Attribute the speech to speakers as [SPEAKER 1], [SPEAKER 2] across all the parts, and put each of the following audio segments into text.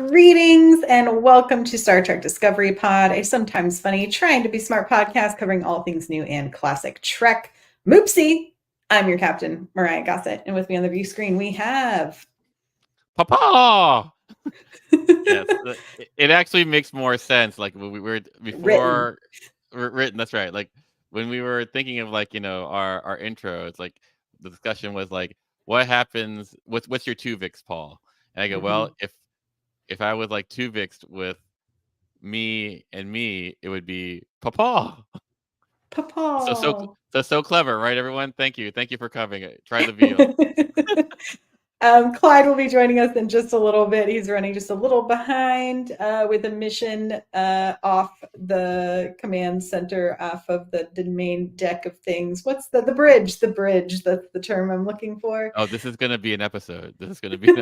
[SPEAKER 1] Greetings and welcome to Star Trek Discovery Pod, a sometimes funny, trying to be smart podcast covering all things new and classic Trek. Moopsie! I'm your captain, Myrriah Gossett, and with me on the view screen we have...
[SPEAKER 2] Papa! Yes, it actually makes more sense. Like when we were before written, that's right. Like when we were thinking of our intro, it's like the discussion was like, what happens? What's your two Vix, Paul? And I go, well, if I was like two Vix with me and me, it would be Papa.
[SPEAKER 1] Papa!
[SPEAKER 2] So clever, right, everyone? Thank you for coming. Try the veal.
[SPEAKER 1] Clyde will be joining us in just a little bit. He's running just a little behind with a mission off the command center, off of the main deck of things. What's the bridge? The bridge. That's the term I'm looking for.
[SPEAKER 2] Oh, this is going to be an episode. This is going to be...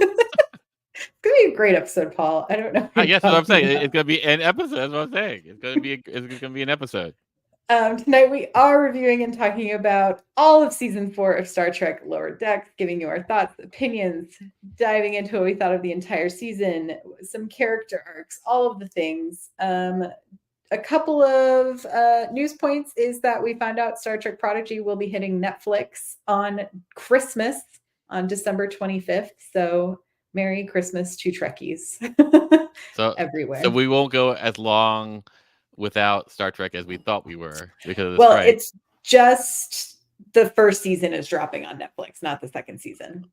[SPEAKER 1] It's going to be a great episode, Paul. I don't know.
[SPEAKER 2] Yes, that's what I'm saying. It's going to be an episode. That's what I'm saying. It's going to be an episode.
[SPEAKER 1] Tonight we are reviewing and talking about all of season 4 of Star Trek Lower Decks, giving you our thoughts, opinions, diving into what we thought of the entire season, some character arcs, all of the things. A couple of news points is that we found out Star Trek Prodigy will be hitting Netflix on Christmas on December 25th. So Merry Christmas to Trekkies.
[SPEAKER 2] So
[SPEAKER 1] everywhere.
[SPEAKER 2] So we won't go as long without Star Trek as we thought we were, because
[SPEAKER 1] it's just the first season is dropping on Netflix, not the second season.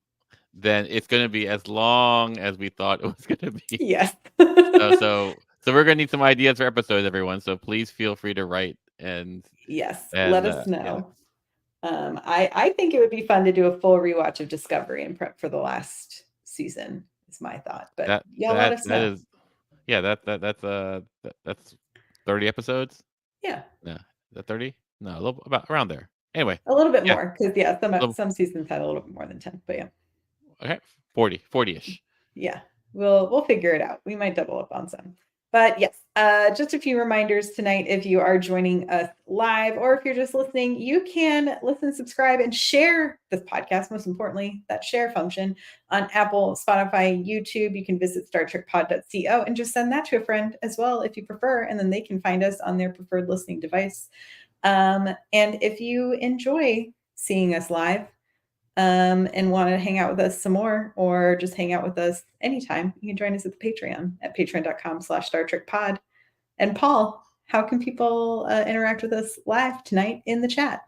[SPEAKER 2] Then it's going to be as long as we thought it was going to be.
[SPEAKER 1] Yes.
[SPEAKER 2] So we're going to need some ideas for episodes, everyone. So please feel free to write and
[SPEAKER 1] let us know. Yeah. I think it would be fun to do a full rewatch of Discovery and prep for the last season. Is my thought, but let us know.
[SPEAKER 2] That's 30 episodes.
[SPEAKER 1] Yeah.
[SPEAKER 2] Yeah. Is that 30? No, a little about around there. Anyway,
[SPEAKER 1] a little bit more, because some seasons had a little bit more than 10, but yeah.
[SPEAKER 2] Okay, 40-ish.
[SPEAKER 1] Yeah, we'll figure it out. We might double up on some, but yes. Just a few reminders tonight. If you are joining us live, or if you're just listening, you can listen, subscribe, and share this podcast. Most importantly, that share function on Apple, Spotify, YouTube. You can visit StarTrekPod.co and just send that to a friend as well if you prefer, and then they can find us on their preferred listening device. And if you enjoy seeing us live and want to hang out with us some more, or just hang out with us anytime, you can join us at the Patreon at patreon.com/StarTrekPod. And Paul, how can people interact with us live tonight in the chat?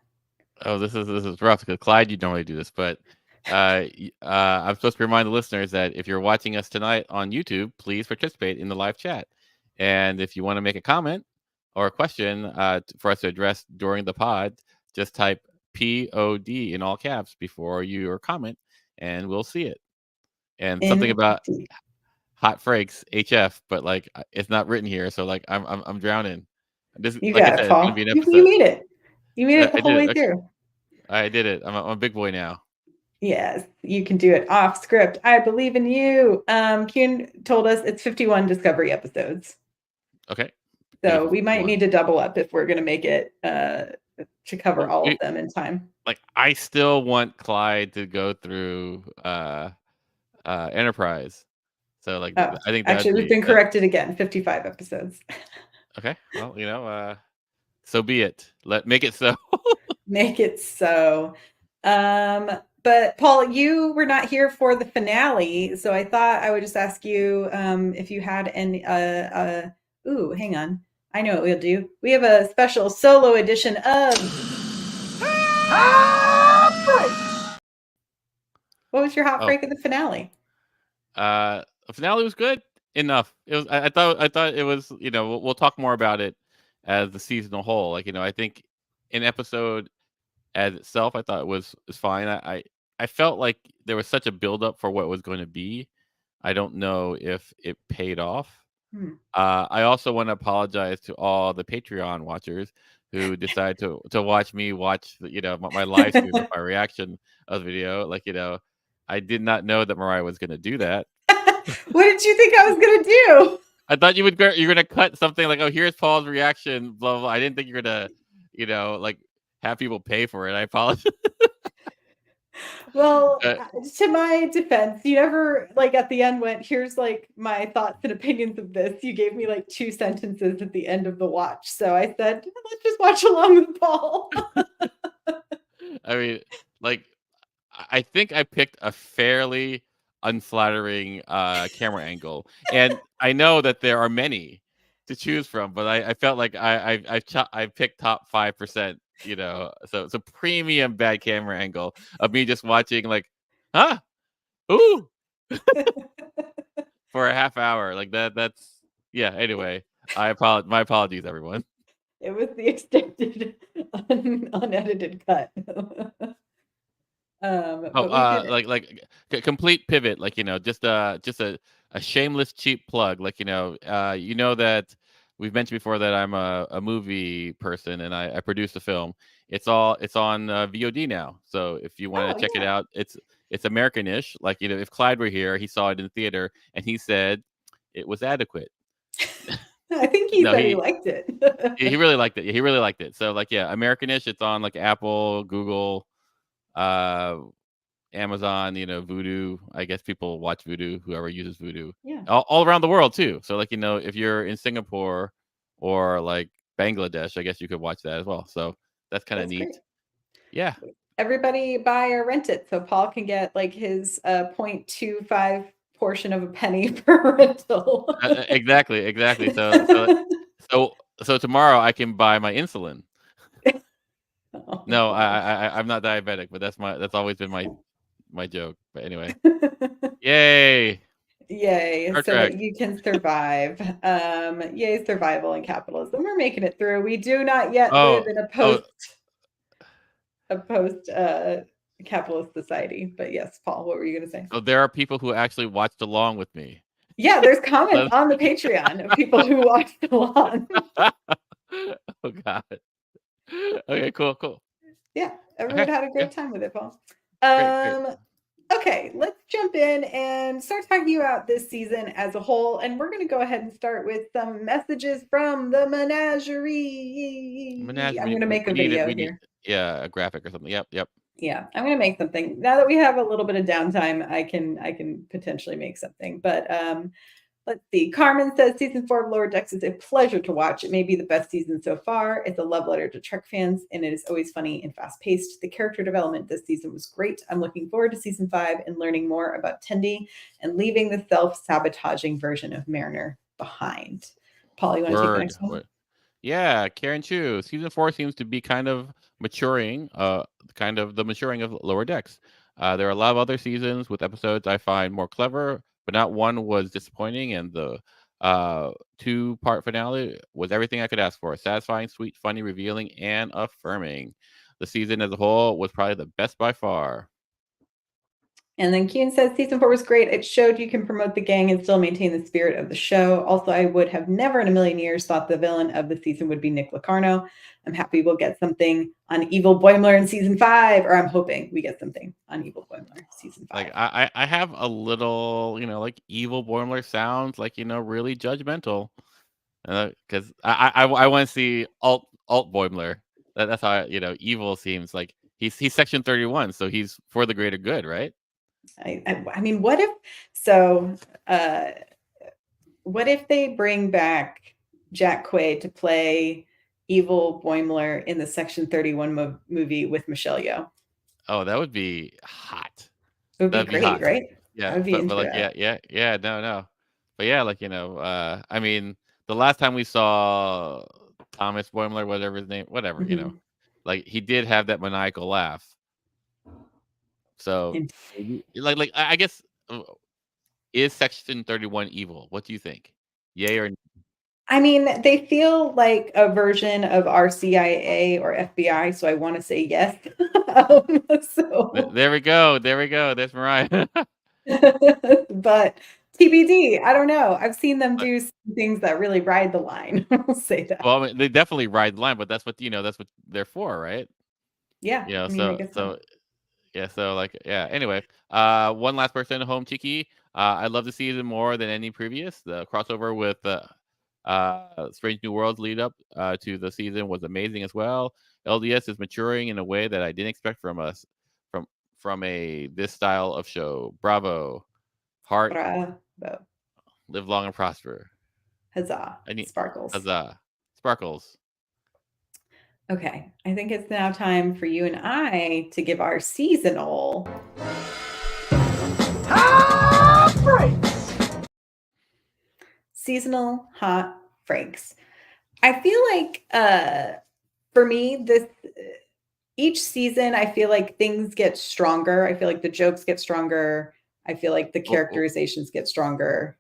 [SPEAKER 2] Oh, this is rough, because Clyde, you don't really do this, but I'm supposed to remind the listeners that if you're watching us tonight on YouTube, please participate in the live chat. And if you want to make a comment or a question for us to address during the pod, just type POD in all caps before your comment, and we'll see it. And something about hot frakes HF, but like it's not written here, so like I'm drowning.
[SPEAKER 1] This, you like got it, Paul. You made it. You made it the whole way through.
[SPEAKER 2] I did it. I'm a big boy now.
[SPEAKER 1] Yes, you can do it off script. I believe in you. Kuhn told us it's 51 Discovery episodes.
[SPEAKER 2] Okay.
[SPEAKER 1] So we might need to double up if we're going to make it to cover all of them in time.
[SPEAKER 2] Like, I still want Clyde to go through Enterprise. So like, I think
[SPEAKER 1] actually we've been corrected again. 55 episodes.
[SPEAKER 2] Okay, well, so be it. Make it so.
[SPEAKER 1] Make it so. But Paul, you were not here for the finale, so I thought I would just ask you if you had any. Ooh, hang on. I know what we'll do. We have a special solo edition of. What was your hot break of the finale?
[SPEAKER 2] The finale was good enough. It was. I thought it was. We'll talk more about it as the season a whole. Like, I think an episode as itself, I thought it was fine. I felt like there was such a buildup for what it was going to be. I don't know if it paid off. I also want to apologize to all the Patreon watchers who decided to watch me watch my live stream of my reaction of the video. Like, I did not know that Myrriah was going to do that.
[SPEAKER 1] What did you think I was going to do?
[SPEAKER 2] I thought you're going to cut something like, oh, here's Paul's reaction, blah, blah, blah. I didn't think you're going to, like, have people pay for it. I apologize.
[SPEAKER 1] Well,
[SPEAKER 2] Uh,
[SPEAKER 1] to my defense, you never like at the end went, here's like my thoughts and opinions of this. You gave me like 2 sentences at the end of the watch. So I said, let's just watch along with Paul.
[SPEAKER 2] I mean, like, I think I picked a fairly unflattering camera angle, and I know that there are many to choose from, but I felt like I picked top 5%. So it's a premium bad camera angle of me just watching like, huh, ooh, for a half hour like that. That's yeah. Anyway, my apologies, everyone.
[SPEAKER 1] It was the extended unedited cut.
[SPEAKER 2] Oh,
[SPEAKER 1] But we did it.
[SPEAKER 2] complete pivot, just a shameless cheap plug, that we've mentioned before that I'm a movie person and I produce a film. It's on VOD now, so if you want
[SPEAKER 1] Oh
[SPEAKER 2] to check it
[SPEAKER 1] yeah.
[SPEAKER 2] out, it's American-ish. If Clyde were here, he saw it in the theater and he said it was adequate.
[SPEAKER 1] I think he
[SPEAKER 2] No,
[SPEAKER 1] said he liked it.
[SPEAKER 2] he really liked it. He really liked it. So like yeah, American-ish. It's on like Apple, Google, uh Amazon, Vudu. I guess people watch Vudu, whoever uses Vudu,
[SPEAKER 1] Yeah,
[SPEAKER 2] all around the world too. So, if you're in Singapore or like Bangladesh, I guess you could watch that as well. So that's kind of
[SPEAKER 1] that's great.
[SPEAKER 2] neat. Yeah,
[SPEAKER 1] Everybody buy or rent it so Paul can get like his 0.25 portion of a penny per rental.
[SPEAKER 2] exactly, exactly. So tomorrow I can buy my insulin.
[SPEAKER 1] Oh
[SPEAKER 2] No,
[SPEAKER 1] gosh.
[SPEAKER 2] I'm not diabetic, but that's always been my joke. But anyway, yay,
[SPEAKER 1] Yay,
[SPEAKER 2] Star
[SPEAKER 1] so that
[SPEAKER 2] Trek.
[SPEAKER 1] you can survive. Yay, survival and capitalism. We're making it through. We do not yet live
[SPEAKER 2] Oh,
[SPEAKER 1] in
[SPEAKER 2] oh,
[SPEAKER 1] a post capitalist society. But yes, Paul, what were you gonna say?
[SPEAKER 2] so there are people who actually watched along with me.
[SPEAKER 1] Yeah, there's comments
[SPEAKER 2] So-
[SPEAKER 1] on the Patreon of people who watched along.
[SPEAKER 2] oh God. Okay, cool, cool.
[SPEAKER 1] Yeah, everyone
[SPEAKER 2] Okay,
[SPEAKER 1] had a
[SPEAKER 2] yeah,
[SPEAKER 1] great time with it, Paul.
[SPEAKER 2] great, great.
[SPEAKER 1] Um, okay, let's jump in and start talking about this season as a whole. And we're going to go ahead and start with some messages from the menagerie. I'm
[SPEAKER 2] Menagerie.
[SPEAKER 1] going to make a video
[SPEAKER 2] We need,
[SPEAKER 1] here.
[SPEAKER 2] yeah, a graphic or something. Yep, yep.
[SPEAKER 1] Yeah, I'm going to make something. Now that we have a little bit of downtime, I can potentially make something. But let's see. Carmen says season 4 of Lower Decks is a pleasure to watch. It may be the best season so far. It's a love letter to Trek fans, and it is always funny and fast paced. The character development this season was great. I'm looking forward to season 5 and learning more about Tendi and leaving the self sabotaging version of Mariner behind. Paul, you want to take the
[SPEAKER 2] Word.
[SPEAKER 1] next one?
[SPEAKER 2] Yeah, Karen Chu. Season 4 seems to be kind of maturing, kind of the maturing of Lower Decks. There are a lot of other seasons with episodes I find more clever, but not one was disappointing, and the two-part finale was everything I could ask for. Satisfying, sweet, funny, revealing, and affirming. The season as a whole was probably the best by far.
[SPEAKER 1] And then Keen says season 4 was great. It showed you can promote the gang and still maintain the spirit of the show. Also, I would have never in a million years thought the villain of the season would be Nick Locarno. I'm happy we'll get something on Evil Boimler in season 5, or I'm hoping we get something on Evil Boimler season 5.
[SPEAKER 2] Like I have a little, like evil Boimler sounds like really judgmental, because I want to see alt Boimler. That's how evil seems like he's Section 31, so he's for the greater good, right?
[SPEAKER 1] I mean, what if so? Uh, what if they bring back Jack Quaid to play Evil Boimler in the Section 31 movie with Michelle Yeoh?
[SPEAKER 2] Oh, that would be hot.
[SPEAKER 1] It would be
[SPEAKER 2] That'd be
[SPEAKER 1] great,
[SPEAKER 2] hot.
[SPEAKER 1] right? I
[SPEAKER 2] Yeah,
[SPEAKER 1] would be
[SPEAKER 2] but
[SPEAKER 1] into
[SPEAKER 2] like
[SPEAKER 1] that.
[SPEAKER 2] yeah, no, no. But yeah, I mean, the last time we saw Thomas Boimler, whatever his name, whatever,
[SPEAKER 1] Mhm.
[SPEAKER 2] like he did have that maniacal laugh. So
[SPEAKER 1] And
[SPEAKER 2] maybe I guess is Section 31 evil? What do you think? Yay or
[SPEAKER 1] I mean, they feel like a version of our CIA or FBI, so I want to say yes. So,
[SPEAKER 2] there we go. There we go. There's Myrriah.
[SPEAKER 1] but TBD, I don't know. I've seen them
[SPEAKER 2] But,
[SPEAKER 1] do some things that really ride the line. I'll say that.
[SPEAKER 2] well, I mean, they definitely ride the line, but that's what they're for, right?
[SPEAKER 1] Yeah, I mean, I
[SPEAKER 2] So
[SPEAKER 1] guess so.
[SPEAKER 2] yeah, so yeah. Anyway, one last person, Home Tiki. I love the season more than any previous. The crossover with Strange New Worlds lead up to the season was amazing as well. LDS is maturing in a way that I didn't expect from us, from from this style of show. Bravo, heart,
[SPEAKER 1] Bravo.
[SPEAKER 2] live long and prosper.
[SPEAKER 1] Huzzah.
[SPEAKER 2] I need
[SPEAKER 1] Sparkles.
[SPEAKER 2] huzzah, sparkles.
[SPEAKER 1] Okay, I think it's now time for you and I to give our seasonal hot freaks. Seasonal hot freaks. I feel like for me, each season, I feel like things get stronger. I feel like the jokes get stronger. I feel like the characterizations get stronger.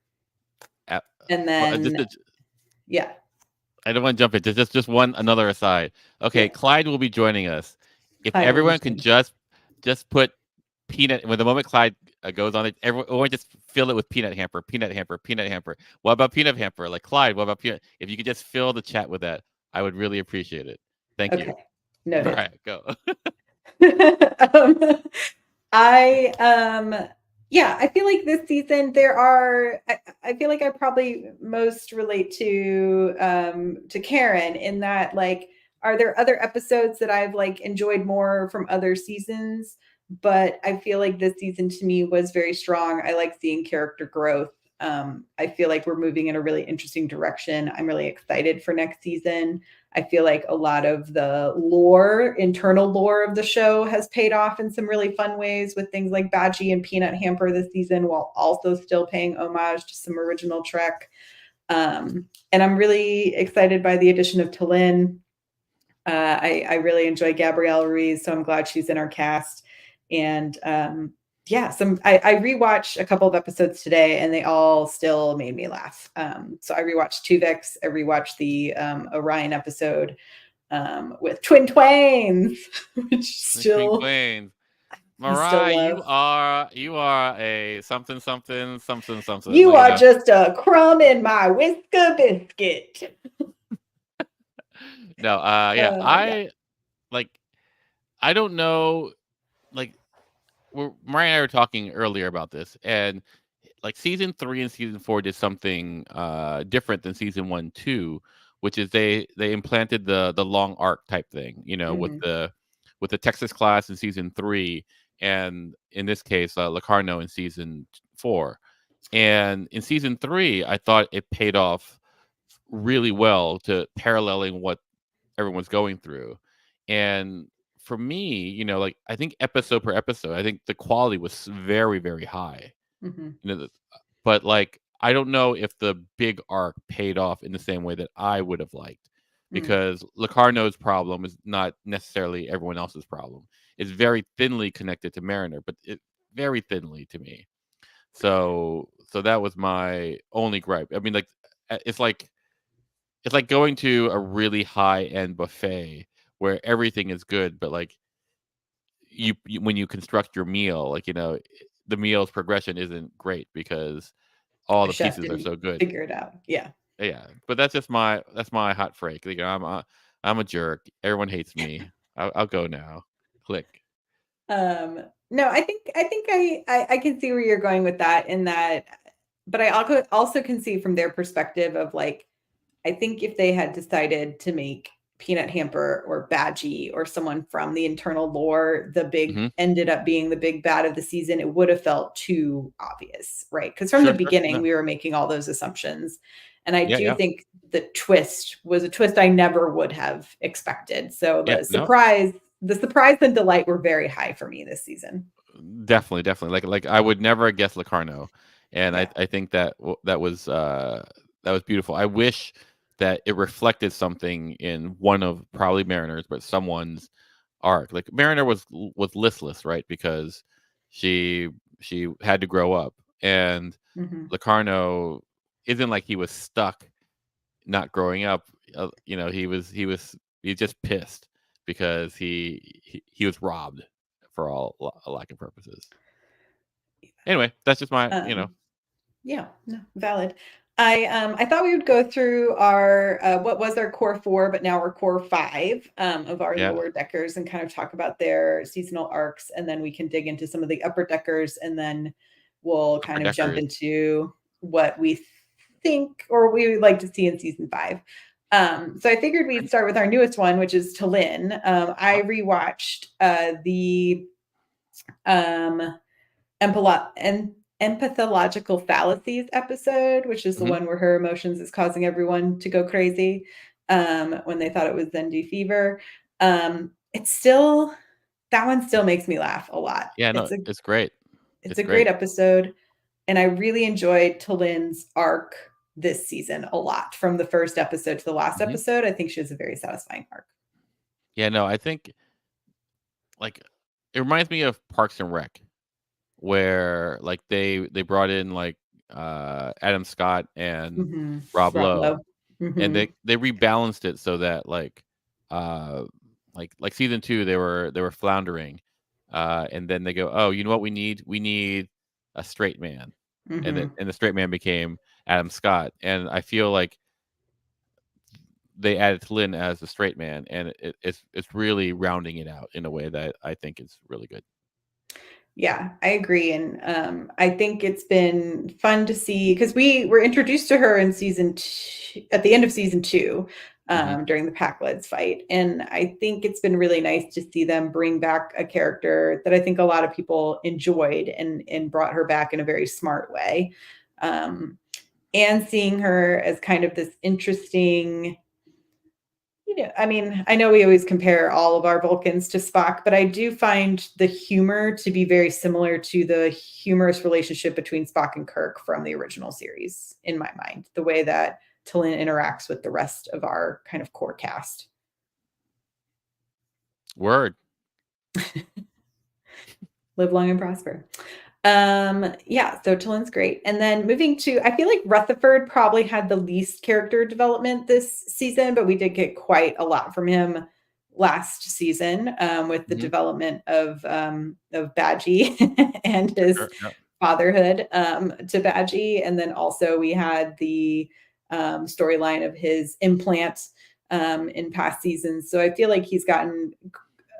[SPEAKER 1] And then, yeah.
[SPEAKER 2] I don't want to jump in. Just another aside. Okay, yeah. Clyde will be joining us. If everyone can just put peanut, when the moment Clyde goes on it, everyone just fill it with peanut hamper, peanut hamper, peanut hamper. What about peanut hamper? Like Clyde, what about peanut? If you could just fill the chat with that, I would really appreciate it. Thank you.
[SPEAKER 1] Noted.
[SPEAKER 2] All right, go.
[SPEAKER 1] I feel like this season I feel like I probably most relate to Karen in that, like, are there other episodes that I've like enjoyed more from other seasons? But I feel like this season to me was very strong. I like seeing character growth. I feel like we're moving in a really interesting direction. I'm really excited for next season. I feel like a lot of the internal lore of the show has paid off in some really fun ways with things like Badgie and Peanut Hamper this season, while also still paying homage to some original Trek. And I'm really excited by the addition of T'Lyn. I really enjoy Gabrielle Ruiz, so I'm glad she's in our cast. And I rewatched a couple of episodes today, and they all still made me laugh. So I rewatched Tuvix. I rewatched the Orion episode with Twin Twains, which still.
[SPEAKER 2] Twin Twains. Myrriah, you are a something.
[SPEAKER 1] You are just a crumb in my whisker biscuit.
[SPEAKER 2] No, I don't know, like, Myrriah and I were talking earlier about this, and like season 3 and season 4 did something different than season 1, 2, which is they implanted the long arc type thing, with the Texas class in season 3, and in this case, Locarno in season 4. And in season 3, I thought it paid off really well to paralleling what everyone's going through. And for me, like, I think episode per episode, I think the quality was very, very high. But like, I don't know if the big arc paid off in the same way that I would have liked, because Locarno's problem is not necessarily everyone else's problem. It's very thinly connected to Mariner, but very thinly to me. So that was my only gripe. I mean, like, it's like going to a really high end buffet where everything is good, but like you when you construct your meal, like, the meal's progression isn't great because all the pieces are so good.
[SPEAKER 1] Figure it out. Yeah.
[SPEAKER 2] But that's just my hot freak. Like, I'm a jerk. Everyone hates me. I'll go now. Click.
[SPEAKER 1] No, I think I can see where you're going with that, in that, but I also can see from their perspective of, like, I think if they had decided to make Peanut Hamper or Badgie or someone from the internal lore ended up being the big bad of the season, it would have felt too obvious, right? Because from the beginning, we were making all those assumptions. And I do think the twist was a twist I never would have expected. So the surprise and delight were very high for me this season.
[SPEAKER 2] Definitely. Like I would never guess Locarno. And I think that was beautiful. I wish that it reflected something in one of probably Mariner's, but someone's arc. Like, Mariner was listless, right? Because she had to grow up, and Locarno isn't like he was stuck not growing up. He's just pissed because he was robbed for all lack of purposes. Anyway, that's just my
[SPEAKER 1] Yeah, no, valid. I thought we would go through our what was our core 4, but now we're core 5 of our lower deckers, and kind of talk about their seasonal arcs, and then we can dig into some of the upper deckers, and then we'll kind of jump into what we think or we would like to see in season 5. So I figured we'd start with our newest one, which is T'Lyn. I rewatched the um, and empathological fallacies episode, which is the
[SPEAKER 2] Mhm.
[SPEAKER 1] one where her emotions is causing everyone to go crazy when they thought it was Zendy fever. It's still that one still makes me laugh a lot.
[SPEAKER 2] Yeah, no, it's great.
[SPEAKER 1] It's
[SPEAKER 2] It's
[SPEAKER 1] a great
[SPEAKER 2] great.
[SPEAKER 1] episode, and I really enjoyed Talin's arc this season a lot. From the first episode to the last
[SPEAKER 2] Mhm.
[SPEAKER 1] episode, I think she has a very satisfying arc.
[SPEAKER 2] Yeah, no, I think, like, it reminds me of Parks and Rec, where, like, they brought in, like, Adam Scott and
[SPEAKER 1] Mhm.
[SPEAKER 2] Rob
[SPEAKER 1] Rob
[SPEAKER 2] Lowe,
[SPEAKER 1] Lowe.
[SPEAKER 2] and
[SPEAKER 1] Mhm.
[SPEAKER 2] they rebalanced it so that, uh, season 2, they were floundering, and then they go, "Oh, you know what we need? We need a straight man."
[SPEAKER 1] Mhm.
[SPEAKER 2] And the straight man became Adam Scott, and I feel like they added Lynn as the straight man, and it's really rounding it out in a way that I think is really good.
[SPEAKER 1] Yeah, I agree, and I think it's been fun to see because we were introduced to her in season two, at the end of season two,
[SPEAKER 2] Mhm.
[SPEAKER 1] during the Packlids fight, and I think it's been really nice to see them bring back a character that I think a lot of people enjoyed and brought her back in a very smart way, and seeing her as kind of this interesting. I mean, I know we always compare all of our Vulcans to Spock, but I do find the humor to be very similar to the humorous relationship between Spock and Kirk from the original series, in my mind, the way that Tallinn interacts with the rest of our kind of core cast.
[SPEAKER 2] Word.
[SPEAKER 1] Live long and prosper. Yeah, so Tallinn's great. And then moving to, I feel like Rutherford probably had the least character development this season, but we did get quite a lot from him last season with the
[SPEAKER 2] Mhm.
[SPEAKER 1] development of Badgie and his
[SPEAKER 2] Sure, yep.
[SPEAKER 1] fatherhood to Badgie. And then also we had the storyline of his implant in past seasons. So I feel like he's gotten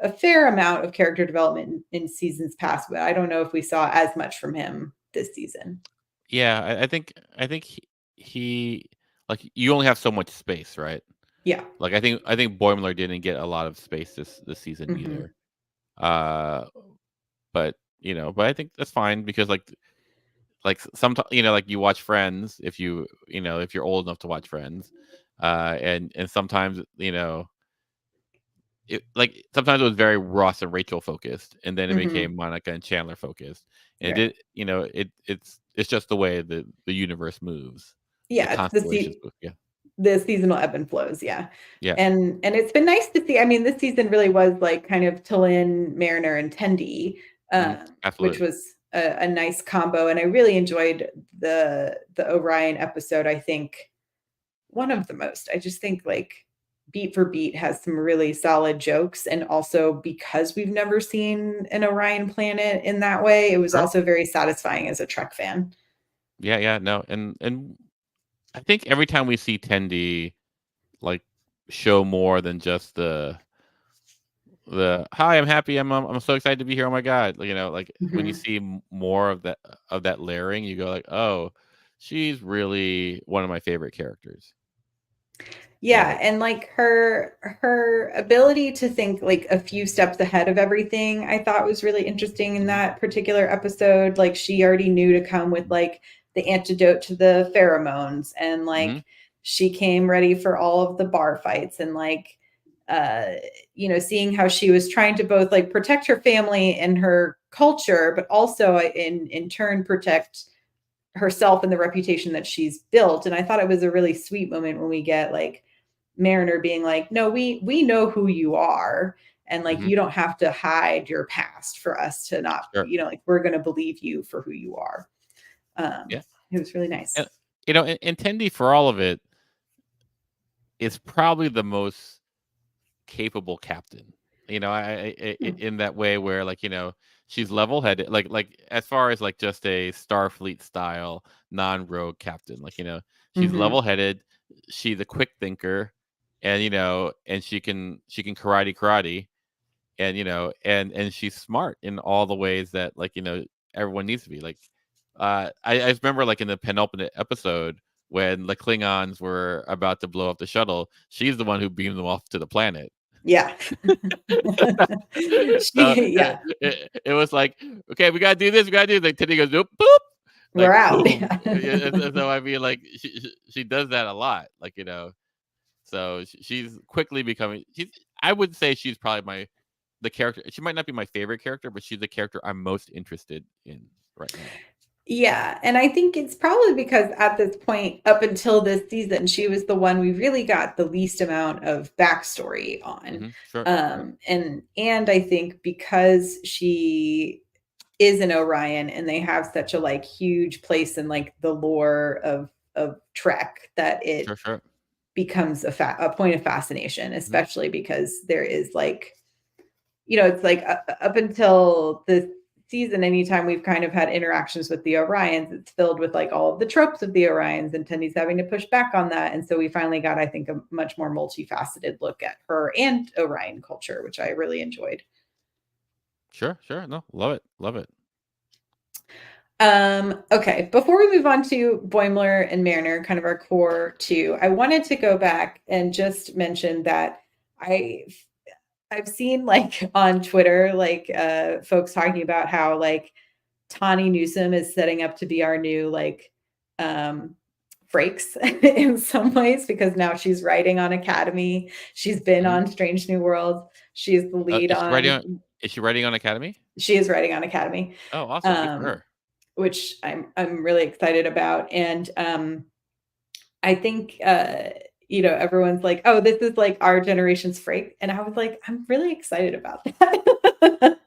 [SPEAKER 1] a fair amount of character development in seasons past, but I don't know if we saw as much from him this season.
[SPEAKER 2] Yeah, I think he like, you only have so much space, right?
[SPEAKER 1] Yeah.
[SPEAKER 2] Like, I think Boimler didn't get a lot of space this season
[SPEAKER 1] Mhm.
[SPEAKER 2] either. Uh, but I think that's fine because, sometimes, like, you watch Friends, if you're old enough to watch Friends, and sometimes, sometimes it was very Ross and Rachel focused, and then it
[SPEAKER 1] Mhm.
[SPEAKER 2] became Monica and Chandler focused, and
[SPEAKER 1] Right.
[SPEAKER 2] it's just the way the universe moves, the
[SPEAKER 1] Yeah, it's
[SPEAKER 2] constellations move. Yeah,
[SPEAKER 1] the seasonal ebb and flows, yeah.
[SPEAKER 2] yeah,
[SPEAKER 1] And it's been nice to see. I mean, this season really was like kind of Tillin, Mariner, and Tendi,
[SPEAKER 2] mhm,
[SPEAKER 1] which
[SPEAKER 2] absolutely.
[SPEAKER 1] was a nice combo. And I really enjoyed the Orion episode. I think one of the most. I just think like beat for beat has some really solid jokes. And also because we've never seen an Orion planet in that way, it was
[SPEAKER 2] Sure.
[SPEAKER 1] also very satisfying as a Trek fan.
[SPEAKER 2] Yeah, yeah, no, and I think every time we see Tendi, like, show more than just the "Hi, I'm happy, I'm so excited to be here, oh my god," when you
[SPEAKER 1] Mhm.
[SPEAKER 2] see more of that layering, you go like, "Oh, she's really one of my favorite characters." You know?
[SPEAKER 1] Yeah, and like her ability to think like a few steps ahead of everything, I thought was really interesting in
[SPEAKER 2] Mhm,
[SPEAKER 1] that particular episode. Like she already knew to come with
[SPEAKER 2] mhm,
[SPEAKER 1] like the antidote to the pheromones and
[SPEAKER 2] mhm,
[SPEAKER 1] like she came ready for all of the bar fights and like uh seeing how she was trying to both like protect her family and her culture but also in turn protect herself and the reputation that she's built. And I thought it was a really sweet moment when we get like Mariner being like, "No, we know who you are, and like
[SPEAKER 2] mhm,
[SPEAKER 1] you don't have to hide your past for us to not,
[SPEAKER 2] sure,
[SPEAKER 1] like we're going to believe you for who you are."
[SPEAKER 2] yeah,
[SPEAKER 1] It was really nice.
[SPEAKER 2] and, and Tendi, for all of it, is probably the most capable captain.
[SPEAKER 1] Hmm.
[SPEAKER 2] In that way where, she's level-headed, as far as, just a Starfleet style non-rogue captain, she's
[SPEAKER 1] Hmm.
[SPEAKER 2] level-headed, she's a quick thinker, and she can karate, and she's smart in all the ways that, everyone needs to be. I just remember, in the penultimate episode when the Klingons were about to blow up the shuttle, she's the one who beamed them off to the planet.
[SPEAKER 1] Yeah.
[SPEAKER 2] So
[SPEAKER 1] Yeah.
[SPEAKER 2] it was like, okay, we gotta do this, we gotta do this. Like Teddy goes, nope, boop,
[SPEAKER 1] We're
[SPEAKER 2] like
[SPEAKER 1] out.
[SPEAKER 2] boom. So I mean, like she does that a lot, like So she's quickly becoming. I would say she's probably the character. She might not be my favorite character, but she's the character I'm most interested in right now.
[SPEAKER 1] Yeah, and I think it's probably because at this point, up until this season, she was the one we really got the least amount of backstory on.
[SPEAKER 2] Sure.
[SPEAKER 1] And I think because she is an Orion and they have such a like huge place in like the lore of Trek that it
[SPEAKER 2] Sure.
[SPEAKER 1] becomes a point of fascination,
[SPEAKER 2] Mhm.
[SPEAKER 1] especially because there is like, it's like up until this season, anytime we've kind of had interactions with the Orions, it's filled with like all of the tropes of the Orions, and Tendy's having to push back on that. And so we finally got, I think, a much more multifaceted look at her and Orion culture, which I really enjoyed.
[SPEAKER 2] Sure. No, love it.
[SPEAKER 1] Okay, before we move on to Boimler and Mariner, kind of our core two, I wanted to go back and just mention that I I've seen like on Twitter, like folks talking about how like Tawny Newsome is setting up to be our new like um Frakes in some ways because now she's writing on Academy. She's been
[SPEAKER 2] Mhm.
[SPEAKER 1] on Strange New Worlds. She's the lead
[SPEAKER 2] Is she writing on?
[SPEAKER 1] on
[SPEAKER 2] Is she writing on Academy?
[SPEAKER 1] she is writing on Academy.
[SPEAKER 2] Oh, awesome! Good for
[SPEAKER 1] Um
[SPEAKER 2] her.
[SPEAKER 1] which I'm really excited about. And I think everyone's like, oh, this is like our generation's Frake. And I was like, I'm really excited about that.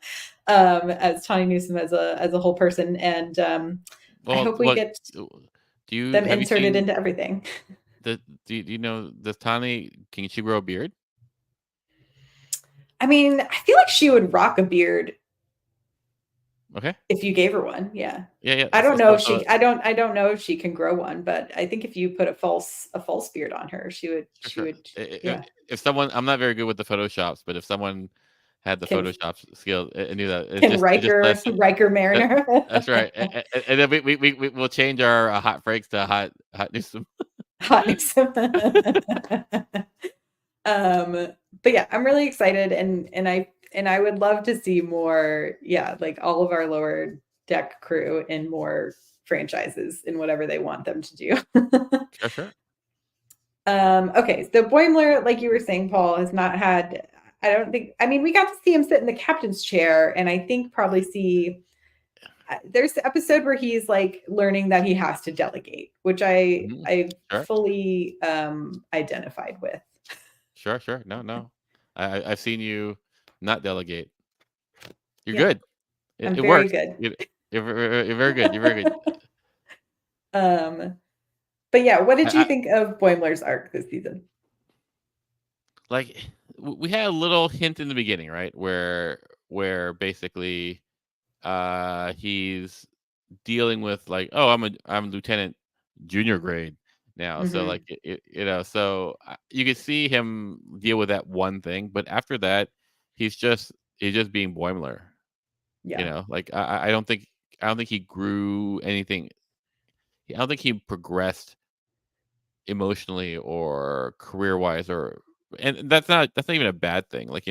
[SPEAKER 1] As Tawny Newsome as a whole person. And I
[SPEAKER 2] Well,
[SPEAKER 1] hope we get
[SPEAKER 2] do you
[SPEAKER 1] them
[SPEAKER 2] have you
[SPEAKER 1] inserted
[SPEAKER 2] seen
[SPEAKER 1] into everything.
[SPEAKER 2] the? Do you know, does Tani, can she grow a beard?
[SPEAKER 1] I mean, I feel like she would rock a beard
[SPEAKER 2] Okay.
[SPEAKER 1] if you gave her one. Yeah.
[SPEAKER 2] Yeah.
[SPEAKER 1] I don't know
[SPEAKER 2] So,
[SPEAKER 1] if she I don't know if she can grow one, but I think if you put a false beard on her, she would she
[SPEAKER 2] sure.
[SPEAKER 1] would yeah.
[SPEAKER 2] If someone, I'm not very good with the photoshops, but if someone had the
[SPEAKER 1] Can
[SPEAKER 2] Photoshop skill and knew that,
[SPEAKER 1] can
[SPEAKER 2] it just
[SPEAKER 1] Riker
[SPEAKER 2] lets.
[SPEAKER 1] Riker Mariner.
[SPEAKER 2] That's right. And then we'll change our hot breaks to hot Newsome.
[SPEAKER 1] Hot Newsome. But yeah, I'm really excited and I would love to see more, yeah, like all of our lower deck crew in more franchises in whatever they want them to do.
[SPEAKER 2] Sure.
[SPEAKER 1] Okay, so Boimler, like you were saying, Paul, has not had, I don't think, I mean, we got to see him sit in the captain's chair, and I think probably see, there's the episode where he's like learning that he has to delegate, which I
[SPEAKER 2] Sure.
[SPEAKER 1] fully identified with.
[SPEAKER 2] Sure. No. I've seen you not delegate. You're
[SPEAKER 1] Yeah,
[SPEAKER 2] good.
[SPEAKER 1] I'm
[SPEAKER 2] It
[SPEAKER 1] very
[SPEAKER 2] works.
[SPEAKER 1] good.
[SPEAKER 2] You're very good. You're very good.
[SPEAKER 1] um, but yeah, what did you
[SPEAKER 2] I
[SPEAKER 1] think of Boimler's arc this season?
[SPEAKER 2] like we had a little hint in the beginning, right? Where basically he's dealing with like, oh, I'm lieutenant junior grade now. So like
[SPEAKER 1] Hmm.
[SPEAKER 2] so you could see him deal with that one thing, but after that he's just being Boimler.
[SPEAKER 1] Yeah,
[SPEAKER 2] Like I don't think he grew anything. I don't think he progressed emotionally or career wise, and that's not even a bad thing. Like,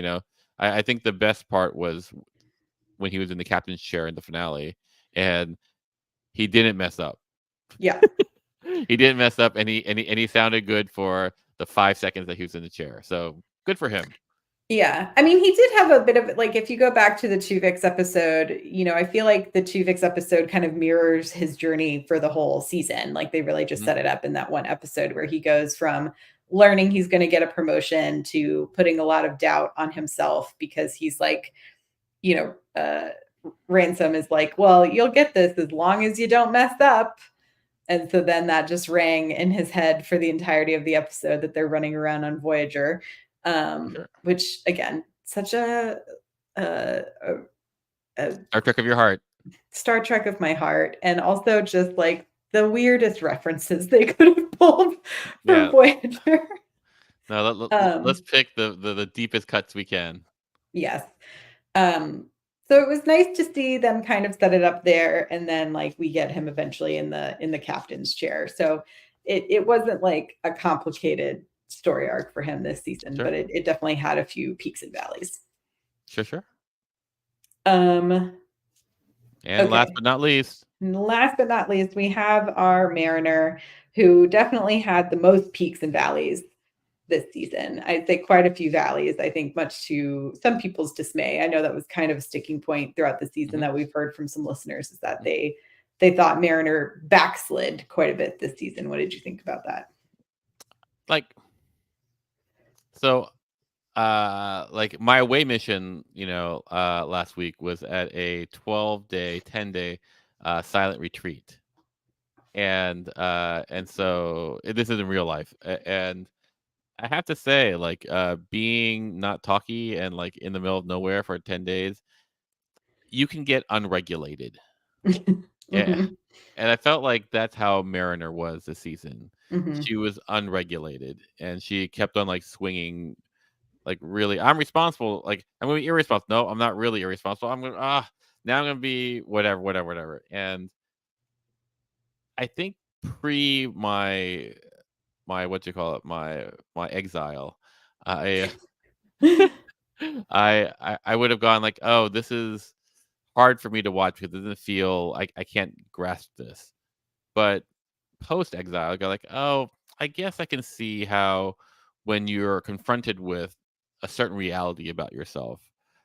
[SPEAKER 2] I think the best part was when he was in the captain's chair in the finale, and he didn't mess up.
[SPEAKER 1] yeah.
[SPEAKER 2] He didn't mess up, and he sounded good for the 5 seconds that he was in the chair. So good for him.
[SPEAKER 1] Yeah. I mean, he did have a bit of like if you go back to the Tuvix episode, I feel like the Tuvix episode kind of mirrors his journey for the whole season. Like they really just
[SPEAKER 2] Mhm.
[SPEAKER 1] set it up in that one episode where he goes from learning he's going to get a promotion to putting a lot of doubt on himself because he's like, you know, uh Ransom is like, "Well, you'll get this as long as you don't mess up." And so then that just rang in his head for the entirety of the episode that they're running around on Voyager,
[SPEAKER 2] Sure.
[SPEAKER 1] which again, such a, a
[SPEAKER 2] Star Trek of your heart.
[SPEAKER 1] Star Trek of my heart, and also just like the weirdest references they could have pulled for
[SPEAKER 2] Yeah.
[SPEAKER 1] Voyager.
[SPEAKER 2] No, let's
[SPEAKER 1] Um,
[SPEAKER 2] pick the deepest cuts we can.
[SPEAKER 1] yes. Um, so it was nice to see them kind of set it up there, and then like we get him eventually in the captain's chair. So it wasn't like a complicated story arc for him this season,
[SPEAKER 2] Sure.
[SPEAKER 1] but it definitely had a few peaks and valleys.
[SPEAKER 2] Sure.
[SPEAKER 1] Um,
[SPEAKER 2] And last
[SPEAKER 1] okay.
[SPEAKER 2] but not least,
[SPEAKER 1] And last but not least, we have our Mariner, who definitely had the most peaks and valleys this season. I'd say quite a few valleys, I think, much to some people's dismay. I know that was kind of a sticking point throughout the season
[SPEAKER 2] mhm,
[SPEAKER 1] that we've heard from some listeners, is that
[SPEAKER 2] mhm.
[SPEAKER 1] they thought Mariner backslid quite a bit this season. What did you think about that?
[SPEAKER 2] Like, so, like my away mission, last week was at a 12-day, 10-day, silent retreat. And so this is in real life. And I have to say, like, being not talky and like in the middle of nowhere for 10 days, you can get unregulated. Yeah.
[SPEAKER 1] Mhm,
[SPEAKER 2] And I felt like that's how Mariner was this season.
[SPEAKER 1] mhm.
[SPEAKER 2] She was unregulated and she kept on like swinging, like, really, I'm responsible. Like, I'm gonna be irresponsible. No, I'm not really irresponsible. Now I'm gonna be whatever. And I think pre my what you call it, my exile, I I would have gone like, oh, this is hard for me to watch because it doesn't feel like I can't grasp this. But post exile, I go like, oh, I guess I can see how when you're confronted with a certain reality about yourself,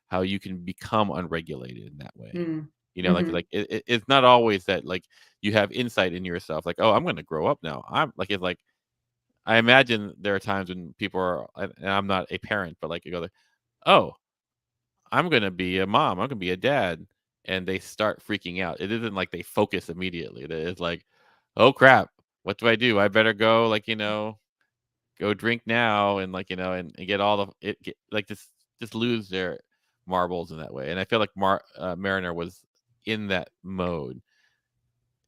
[SPEAKER 2] how you can become unregulated in that way.
[SPEAKER 1] Mm,
[SPEAKER 2] Like
[SPEAKER 1] mhm,
[SPEAKER 2] it's not always that like you have insight in yourself, like, oh, I'm going to grow up now. I'm like it's like I imagine there are times when people are, and I'm not a parent, but like you go like, oh, I'm gonna be a mom, I'm gonna be a dad, and they start freaking out. It isn't like they focus immediately. It's like, oh crap, what do I do? I better go, like, go drink now and like, and get all the it get, like just lose their marbles in that way. And I feel like Mariner was in that mode.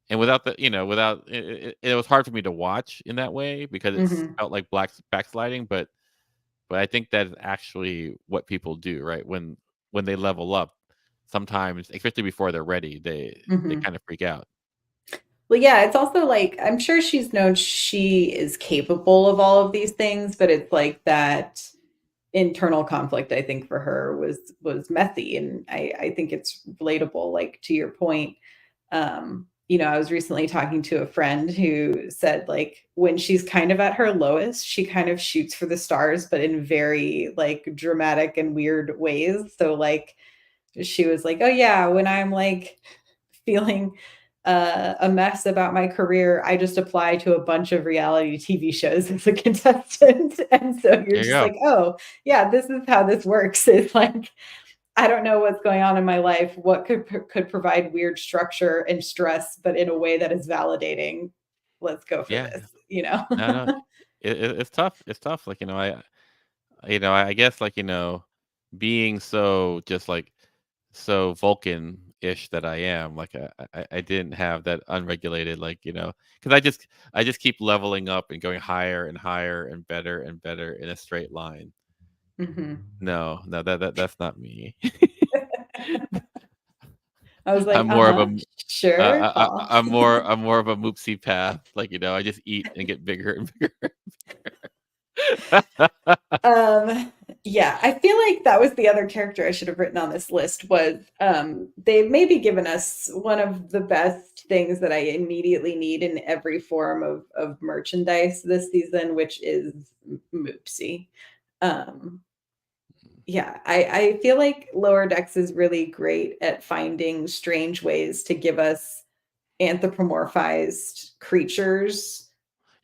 [SPEAKER 2] And without the, without it was hard for me to watch in that way because it
[SPEAKER 1] mhm,
[SPEAKER 2] felt like black backsliding, but I think that is actually what people do, right? When they level up, sometimes, especially before they're ready, they
[SPEAKER 1] mhm.
[SPEAKER 2] kind of freak out.
[SPEAKER 1] Well, yeah, it's also like I'm sure she's known she is capable of all of these things, but it's like that internal conflict, I think, for her was messy, and I think it's relatable, like, to your point. I was recently talking to a friend who said, like, when she's kind of at her lowest, she kind of shoots for the stars, but in very, like, dramatic and weird ways. So, like, she was like, "Oh, yeah, when I'm, like, feeling, a mess about my career, I just apply to a bunch of reality TV shows as a contestant." And so you're
[SPEAKER 2] There you
[SPEAKER 1] just
[SPEAKER 2] go.
[SPEAKER 1] like, "Oh, yeah, this is how this works." It's like, I don't know what's going on in my life, what could provide weird structure and stress, but in a way that is validating. Let's go for
[SPEAKER 2] Yeah.
[SPEAKER 1] this, you know?
[SPEAKER 2] No. It's tough. It's tough. Like, I guess, like, being so just like so Vulcan-ish that I am, like, I didn't have that unregulated, like, because I just keep leveling up and going higher and higher and better in a straight line.
[SPEAKER 1] Mhm.
[SPEAKER 2] No, that's not me.
[SPEAKER 1] I was like,
[SPEAKER 2] I'm more of a
[SPEAKER 1] "Uh-huh,
[SPEAKER 2] m
[SPEAKER 1] sure, Paul."
[SPEAKER 2] I'm more of a Moopsie path, like, I just eat and get bigger and bigger.
[SPEAKER 1] Um, yeah, I feel like that was the other character I should have written on this list was, they've maybe given us one of the best things that I immediately need in every form of merchandise this season, which is Moopsie. Um, yeah, I feel like Lower Decks is really great at finding strange ways to give us anthropomorphized creatures.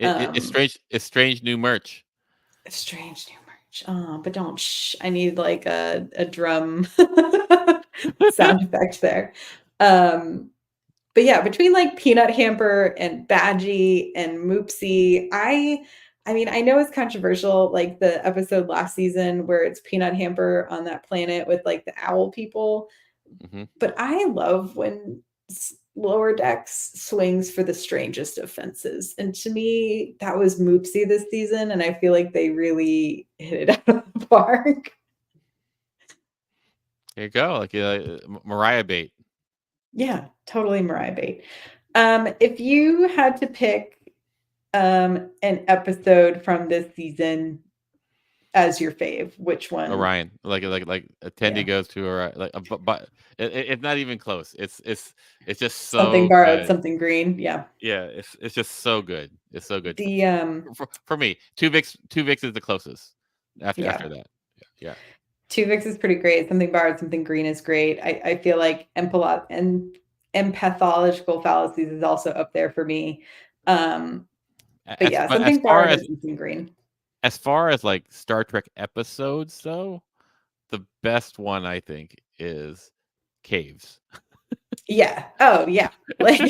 [SPEAKER 1] Um,
[SPEAKER 2] It's strange new merch.
[SPEAKER 1] Strange new merch. Oh, but don't I need like a drum sound effect there. Um, but yeah, between like Peanut Hamper and Badgie and Moopsie, I mean, I know it's controversial, like the episode last season where it's Peanut Hamper on that planet with like the owl people,
[SPEAKER 2] Mhm.
[SPEAKER 1] but I love when Lower Decks swings for the strangest of fences. And to me, that was Moopsie this season. And I feel like they really hit it out of the park.
[SPEAKER 2] There you go, like, Mariah bait.
[SPEAKER 1] Yeah, totally Mariah Bait. If you had to pick an episode from this season as your fave, which one?
[SPEAKER 2] Orion,
[SPEAKER 1] Yeah.
[SPEAKER 2] Tendi goes to Orion, but it's not even close. It's just
[SPEAKER 1] Something
[SPEAKER 2] so
[SPEAKER 1] borrowed,
[SPEAKER 2] good.
[SPEAKER 1] something green. Yeah.
[SPEAKER 2] Yeah, it's just so good. It's so good
[SPEAKER 1] The
[SPEAKER 2] for me. Two Vicks is the closest.
[SPEAKER 1] yeah.
[SPEAKER 2] After that, yeah,
[SPEAKER 1] Tuvix is pretty great. Something borrowed, something green is great. I feel like empathological fallacies is also up there for me. But yeah,
[SPEAKER 2] but as
[SPEAKER 1] something
[SPEAKER 2] far
[SPEAKER 1] borrowed
[SPEAKER 2] as
[SPEAKER 1] and something green.
[SPEAKER 2] like Star Trek episodes, though, the best one I think is Caves.
[SPEAKER 1] Yeah. Oh yeah. Like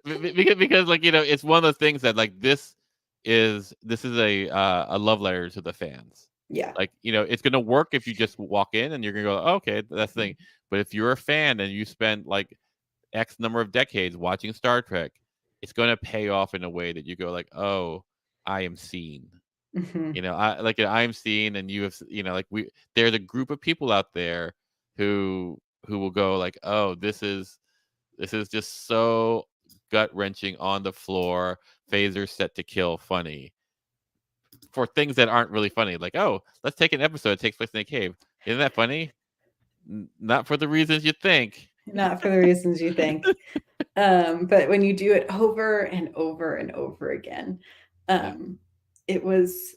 [SPEAKER 2] Because like it's one of those things that like this is a love letter to the fans.
[SPEAKER 1] yeah.
[SPEAKER 2] Like it's gonna work if you just walk in and you're gonna go, "Oh, okay, that's the thing." But if you're a fan and you spend like X number of decades watching Star Trek, it's gonna pay off in a way that you go like, "Oh, I am seen."
[SPEAKER 1] Mhm.
[SPEAKER 2] I am seen, and you have like there's a group of people out there who will go like, "Oh, this is just so gut wrenching on the floor, phaser set to kill funny." For things that aren't really funny, like, oh, let's take an episode that takes place in a cave. Isn't that funny? Not for the reasons you think.
[SPEAKER 1] Not for the reasons you think. But when you do it over and over and over again,
[SPEAKER 2] Yeah.
[SPEAKER 1] um, it was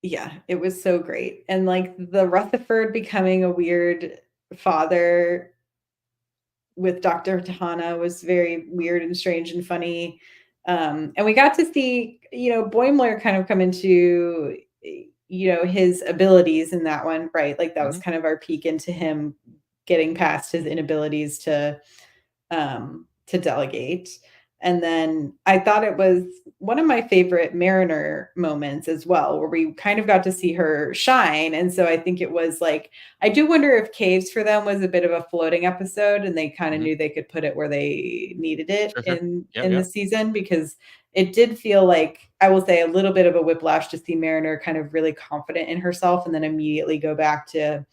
[SPEAKER 1] yeah, it was so great. And like the Rutherford becoming a weird father with Dr. Tahana was very weird and strange and funny. And we got to see, Boimler kind of come into, his abilities in that one, right? Like that was
[SPEAKER 2] Hmm.
[SPEAKER 1] kind of our peek into him getting past his inabilities to delegate. And then I thought it was one of my favorite Mariner moments as well, where we kind of got to see her shine. And so I think it was like, I do wonder if Caves for them was a bit of a floating episode and they kind of
[SPEAKER 2] Hmm.
[SPEAKER 1] knew they could put it where they needed it
[SPEAKER 2] Sure, sure.
[SPEAKER 1] in
[SPEAKER 2] Yep,
[SPEAKER 1] in the
[SPEAKER 2] yep.
[SPEAKER 1] season, because it did feel like, I will say, a little bit of a whiplash to see Mariner kind of really confident in herself and then immediately go back to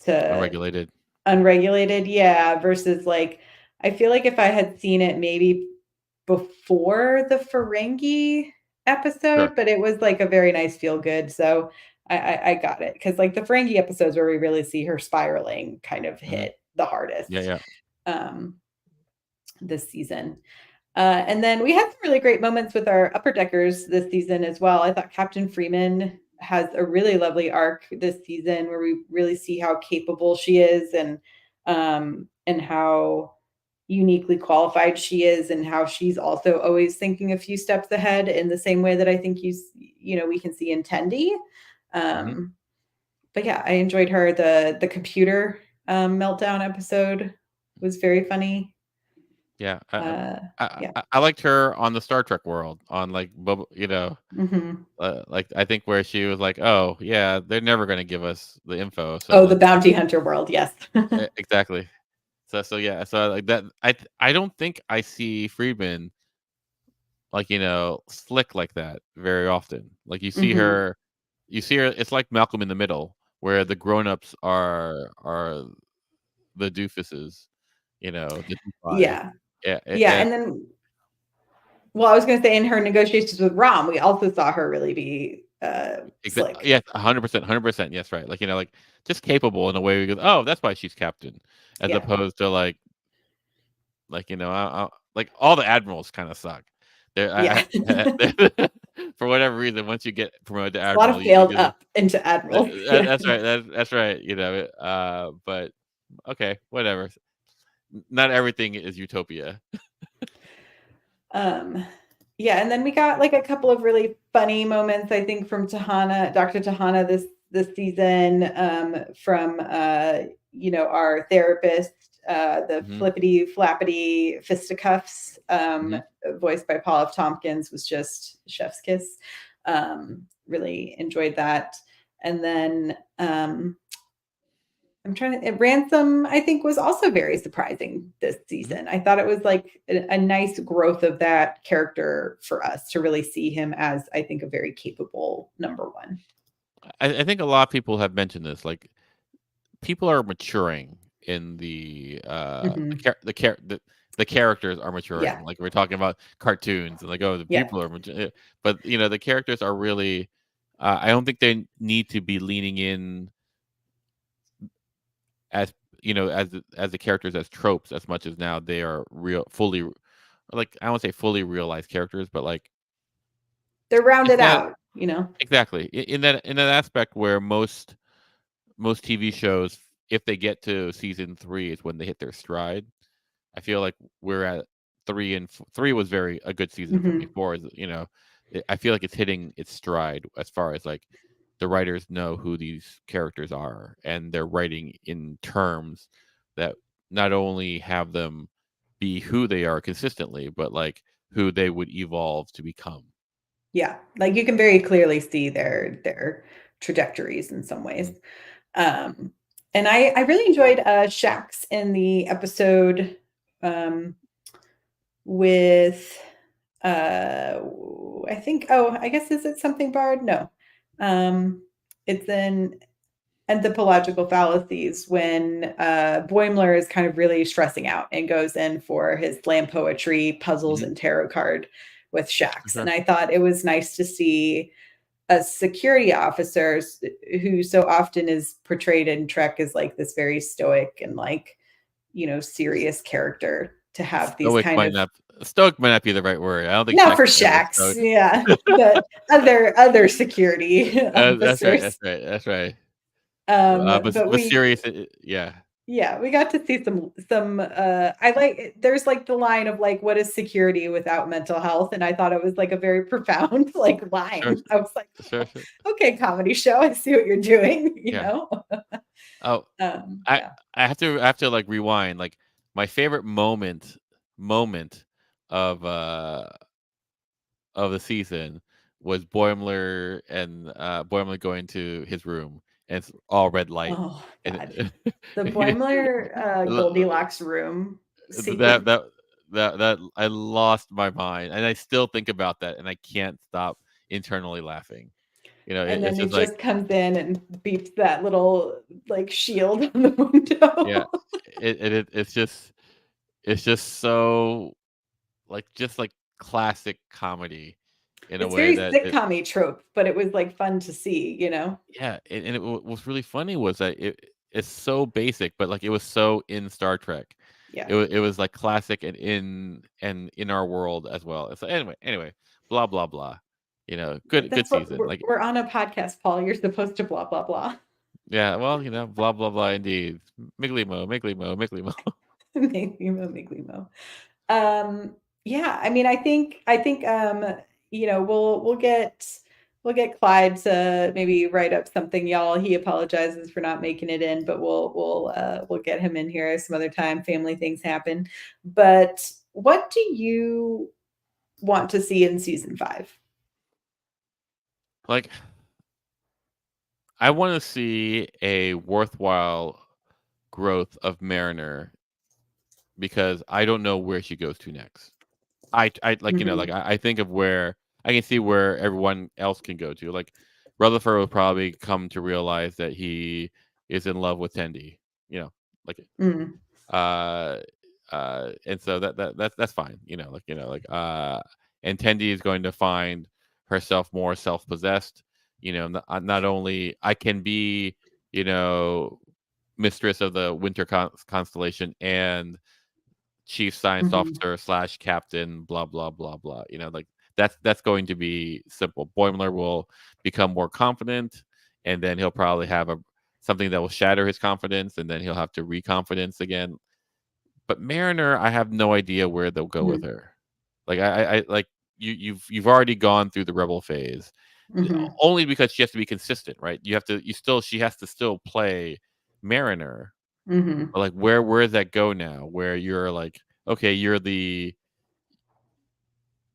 [SPEAKER 2] Unregulated.
[SPEAKER 1] unregulated, yeah, versus like I feel like if I had seen it maybe before the Ferengi episode,
[SPEAKER 2] Sure.
[SPEAKER 1] but it was like a very nice feel good. So I got it because like the Ferengi episodes where we really see her spiraling kind of
[SPEAKER 2] Hmm.
[SPEAKER 1] hit the
[SPEAKER 2] Yeah,
[SPEAKER 1] hardest
[SPEAKER 2] yeah.
[SPEAKER 1] um, this season. And then we had some really great moments with our upper deckers this season as well. I thought Captain Freeman has a really lovely arc this season where we really see how capable she is and how uniquely qualified she is and how she's also always thinking a few steps ahead in the same way that I think we can see in Tendi.
[SPEAKER 2] Hmm.
[SPEAKER 1] Um, but yeah, I enjoyed her. The computer meltdown episode was very funny.
[SPEAKER 2] Yeah.
[SPEAKER 1] Yeah.
[SPEAKER 2] I liked her on the Star Trek world, on like
[SPEAKER 1] Hmm.
[SPEAKER 2] like I think where she was like, "Oh yeah, they're never gonna give us the info," so
[SPEAKER 1] Oh, the
[SPEAKER 2] like
[SPEAKER 1] bounty hunter world, yes.
[SPEAKER 2] exactly. So yeah, so like that. I don't think I see Friedman like slick like that very often. Like
[SPEAKER 1] Mhm.
[SPEAKER 2] you see her. It's like Malcolm in the Middle, where the grown-ups are the doofuses, the D5.
[SPEAKER 1] Yeah.
[SPEAKER 2] Yeah,
[SPEAKER 1] Yeah,
[SPEAKER 2] and
[SPEAKER 1] and then well, I was gonna say in her negotiations with Rom, we also saw her really be, slick.
[SPEAKER 2] yes, 100%, 100%. Yes, right. Like like just capable in a way. We go, oh, that's why she's captain, as
[SPEAKER 1] Yeah.
[SPEAKER 2] opposed to like all the admirals kind of suck. They're
[SPEAKER 1] Yeah.
[SPEAKER 2] for whatever reason, once you get promoted to
[SPEAKER 1] A lot
[SPEAKER 2] admiral,
[SPEAKER 1] of
[SPEAKER 2] you
[SPEAKER 1] failed
[SPEAKER 2] get
[SPEAKER 1] up into Admiral. Yeah.
[SPEAKER 2] that's right. That's right. But okay, whatever. Not everything is utopia.
[SPEAKER 1] Um, yeah, and then we got like a couple of really funny moments, I think, from Dr. Tahana this season, from our therapist, the
[SPEAKER 2] Hmm.
[SPEAKER 1] flippity flappity fisticuffs,
[SPEAKER 2] Hmm.
[SPEAKER 1] voiced by Paul F. Tompkins, was just chef's kiss. Really enjoyed that. And then Ransom, I think, was also very surprising this
[SPEAKER 2] Hmm.
[SPEAKER 1] season. I thought it was like a nice growth of that character for us to really see him as, I think, a very capable number one.
[SPEAKER 2] I think a lot of people have mentioned this. Like people are maturing in the
[SPEAKER 1] Mhm.
[SPEAKER 2] char- the char- the characters are maturing.
[SPEAKER 1] Yeah.
[SPEAKER 2] Like we're talking about cartoons and like, oh, the
[SPEAKER 1] Yeah.
[SPEAKER 2] people are maturing. But the characters are really. I don't think they need to be leaning in as as the characters as tropes as much as now they are fully, like I won't say fully realized characters, but like
[SPEAKER 1] They're
[SPEAKER 2] it's
[SPEAKER 1] rounded
[SPEAKER 2] not
[SPEAKER 1] out, you know?
[SPEAKER 2] exactly in that aspect where most TV shows, if they get to season 3, is when they hit their stride. I feel like we're at 3 and 3 was very a good season for me.
[SPEAKER 1] Mhm.
[SPEAKER 2] 4 is, I feel like it's hitting its stride as far as like the writers know who these characters are and they're writing in terms that not only have them be who they are consistently, but like who they would evolve to become.
[SPEAKER 1] Yeah, like, you can very clearly see their trajectories in some ways.
[SPEAKER 2] Mhm.
[SPEAKER 1] Um, and I really enjoyed, Shax in the episode, um, with, I think I guess is it Something Barred? No. Um, it's in Anthropological Fallacies when, Boimler is kind of really stressing out and goes in for his slam poetry, puzzles,
[SPEAKER 2] Mhm.
[SPEAKER 1] and tarot card with
[SPEAKER 2] For
[SPEAKER 1] Shax, and
[SPEAKER 2] sure.
[SPEAKER 1] I thought it was nice to see a security officer who so often is portrayed in Trek as like this very stoic and like, serious character to have these
[SPEAKER 2] Stoic
[SPEAKER 1] kind
[SPEAKER 2] might
[SPEAKER 1] of
[SPEAKER 2] not Stoic might not be the right word. I don't think
[SPEAKER 1] not
[SPEAKER 2] Shax
[SPEAKER 1] for
[SPEAKER 2] is ever
[SPEAKER 1] Shax,
[SPEAKER 2] stoic.
[SPEAKER 1] yeah, but other security
[SPEAKER 2] That's right,
[SPEAKER 1] officers.
[SPEAKER 2] that's right, that's right. But
[SPEAKER 1] But
[SPEAKER 2] serious, yeah.
[SPEAKER 1] yeah, we got to see some I like there's like the line of like what is security without mental health, and I thought it was like a very profound like
[SPEAKER 2] Sure,
[SPEAKER 1] line. I was like,
[SPEAKER 2] sure,
[SPEAKER 1] oh,
[SPEAKER 2] sure.
[SPEAKER 1] okay, comedy show, I see what you're doing,
[SPEAKER 2] Yeah. Oh, I
[SPEAKER 1] Yeah.
[SPEAKER 2] I have to like rewind. Like my favorite moment of the season was Boimler going to his room and it's all red light
[SPEAKER 1] Oh
[SPEAKER 2] and
[SPEAKER 1] god. The Boimler, Goldilocks room
[SPEAKER 2] that
[SPEAKER 1] sequence,
[SPEAKER 2] that that I lost my mind and I still think about that and I can't stop internally laughing.
[SPEAKER 1] and
[SPEAKER 2] It's
[SPEAKER 1] then it
[SPEAKER 2] just like
[SPEAKER 1] just comes in and beeps that little like shield on the
[SPEAKER 2] yeah,
[SPEAKER 1] window.
[SPEAKER 2] it's just so just like classic comedy in a
[SPEAKER 1] It's
[SPEAKER 2] way
[SPEAKER 1] very
[SPEAKER 2] that it
[SPEAKER 1] sitcom-y trope, but it was like fun to see, you know?
[SPEAKER 2] yeah, and what's really funny was that it's so basic, but like it was so in Star Trek.
[SPEAKER 1] Yeah.
[SPEAKER 2] It was like classic and in our world as well. So anyway, blah blah blah. Good
[SPEAKER 1] That's what
[SPEAKER 2] season. Like
[SPEAKER 1] we're on a podcast, Paul. You're supposed to blah blah blah.
[SPEAKER 2] yeah, well, blah blah blah indeed. Miggly mo, miggly mo, miggly mo.
[SPEAKER 1] Make me mo. Yeah, I mean, I think we'll get Clyde to maybe write up something, y'all. He apologizes for not making it in, but we'll get him in here some other time. Family things happen. But what do you want to see in season 5?
[SPEAKER 2] Like I want to see a worthwhile growth of Mariner because I don't know where she goes to next. I like
[SPEAKER 1] Mhm.
[SPEAKER 2] I think of where I can see where everyone else can go to. Like Rutherford will probably come to realize that he is in love with Tendi. Like
[SPEAKER 1] Mhm.
[SPEAKER 2] uh and so that's fine. And Tendi is going to find herself more self possessed. Not only I can be you know mistress of the winter constellation and chief science
[SPEAKER 1] Mhm.
[SPEAKER 2] officer slash captain, blah blah blah blah. Like that's going to be simple. Boimler will become more confident, and then he'll probably have something that will shatter his confidence, and then he'll have to reconfidence again. But Mariner, I have no idea where they'll go with
[SPEAKER 1] Mhm.
[SPEAKER 2] her. Like I like you've already gone through the rebel phase,
[SPEAKER 1] Mhm.
[SPEAKER 2] only because she has to be consistent, right? She has to still play Mariner,
[SPEAKER 1] Mhm.
[SPEAKER 2] but like where does that go now? Where you're like, okay, you're the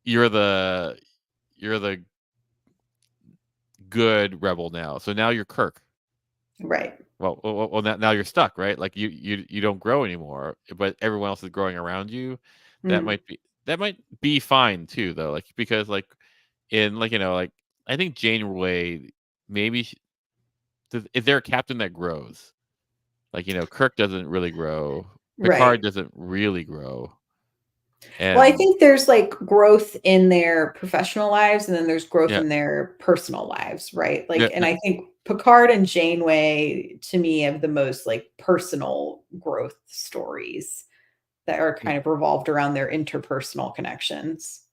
[SPEAKER 2] you're the good rebel now. So now you're Kirk.
[SPEAKER 1] Right.
[SPEAKER 2] Well, now you're stuck, right? Like you don't grow anymore, but everyone else is growing around you. That
[SPEAKER 1] Mm.
[SPEAKER 2] might be fine too, though. Like because like in like I think Janeway maybe is there a captain that grows? Like Kirk doesn't really grow. Picard
[SPEAKER 1] Right.
[SPEAKER 2] doesn't really grow.
[SPEAKER 1] Well, I
[SPEAKER 2] And
[SPEAKER 1] think there's like growth in their professional lives and then there's growth
[SPEAKER 2] yeah,
[SPEAKER 1] in their personal lives, right?
[SPEAKER 2] yeah,
[SPEAKER 1] Like, and I think Picard and Janeway to me have the most like personal growth stories that are
[SPEAKER 2] mm,
[SPEAKER 1] kind of revolved around their interpersonal connections.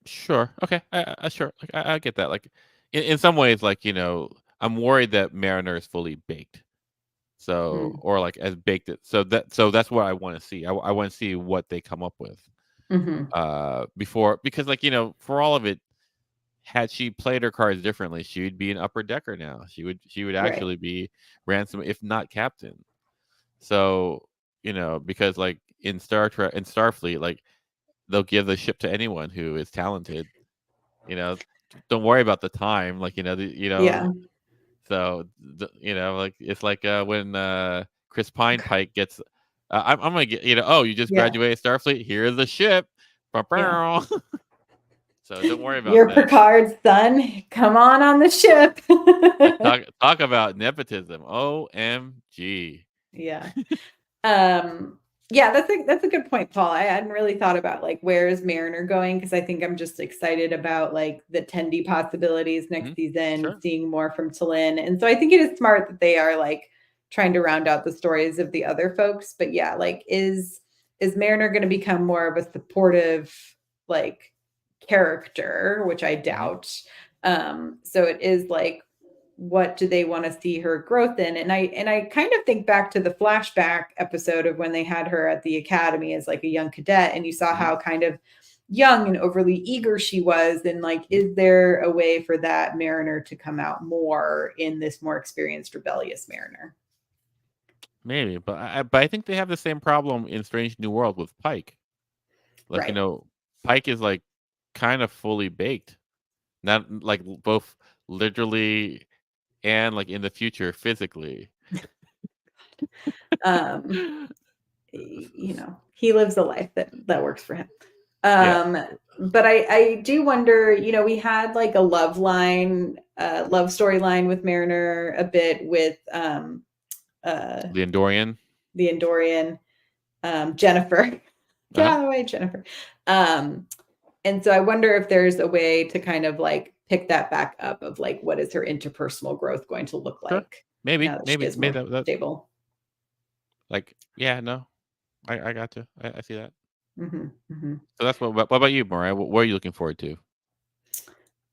[SPEAKER 2] sure, okay, sure, like I get that. Like in some ways, like I'm worried that Mariner is fully baked. So
[SPEAKER 1] Mm,
[SPEAKER 2] or like as baked it. So that's what I want to see. I want to see what they come up with
[SPEAKER 1] mhm,
[SPEAKER 2] before, because like for all of it, had she played her cards differently, she would be an upper decker now. She would
[SPEAKER 1] right.
[SPEAKER 2] actually be ransom, if not captain. So because like in Star Trek and Starfleet, like they'll give the ship to anyone who is talented. You know, don't worry about the time. Like
[SPEAKER 1] Yeah.
[SPEAKER 2] so like it's like when Chris Pine Pike gets. I'm gonna get oh, you just
[SPEAKER 1] Yeah.
[SPEAKER 2] graduated Starfleet. Here's the ship.
[SPEAKER 1] Yeah.
[SPEAKER 2] Ba-bow. So don't worry about
[SPEAKER 1] You're
[SPEAKER 2] that.
[SPEAKER 1] Picard's son. Come on the ship.
[SPEAKER 2] Talk about nepotism. OMG.
[SPEAKER 1] Yeah. Um, yeah, that's a good point, Paul. I hadn't really thought about like where is Mariner going because I think I'm just excited about like the Tendi possibilities next
[SPEAKER 2] Mhm.
[SPEAKER 1] season,
[SPEAKER 2] Sure.
[SPEAKER 1] seeing more from T'Lyn. And so I think it is smart that they are like trying to round out the stories of the other folks. But yeah, like is Mariner going to become more of a supportive like character, which I
[SPEAKER 2] Mhm.
[SPEAKER 1] doubt. So it is like what do they want to see her growth in, and I kind of think back to the flashback episode of when they had her at the academy as like a young cadet and you saw
[SPEAKER 2] Mhm.
[SPEAKER 1] how kind of young and overly eager she was, and like
[SPEAKER 2] Mhm.
[SPEAKER 1] is there a way for that Mariner to come out more in this more experienced rebellious Mariner?
[SPEAKER 2] Maybe, but I think they have the same problem in Strange New World with Pike. Like
[SPEAKER 1] Right.
[SPEAKER 2] Pike is like kind of fully baked, not like both literally and like in the future physically.
[SPEAKER 1] um he lives a life that works for him.
[SPEAKER 2] Yeah.
[SPEAKER 1] um but I do wonder, we had like a love storyline with Mariner a bit with uh
[SPEAKER 2] The Andorian.
[SPEAKER 1] the Andorian, Jennifer. Get
[SPEAKER 2] Uh-huh.
[SPEAKER 1] out of the way, Jennifer. um and so I wonder if there's a way to kind of like pick that back up of like what is her interpersonal growth going to look
[SPEAKER 2] Sure.
[SPEAKER 1] like now
[SPEAKER 2] Maybe,
[SPEAKER 1] that she
[SPEAKER 2] maybe,
[SPEAKER 1] is
[SPEAKER 2] maybe
[SPEAKER 1] more
[SPEAKER 2] that
[SPEAKER 1] stable.
[SPEAKER 2] like yeah, no. I got you. I see that.
[SPEAKER 1] Hmm. Hmm.
[SPEAKER 2] So that's what about you, Mariah? What are you looking forward to?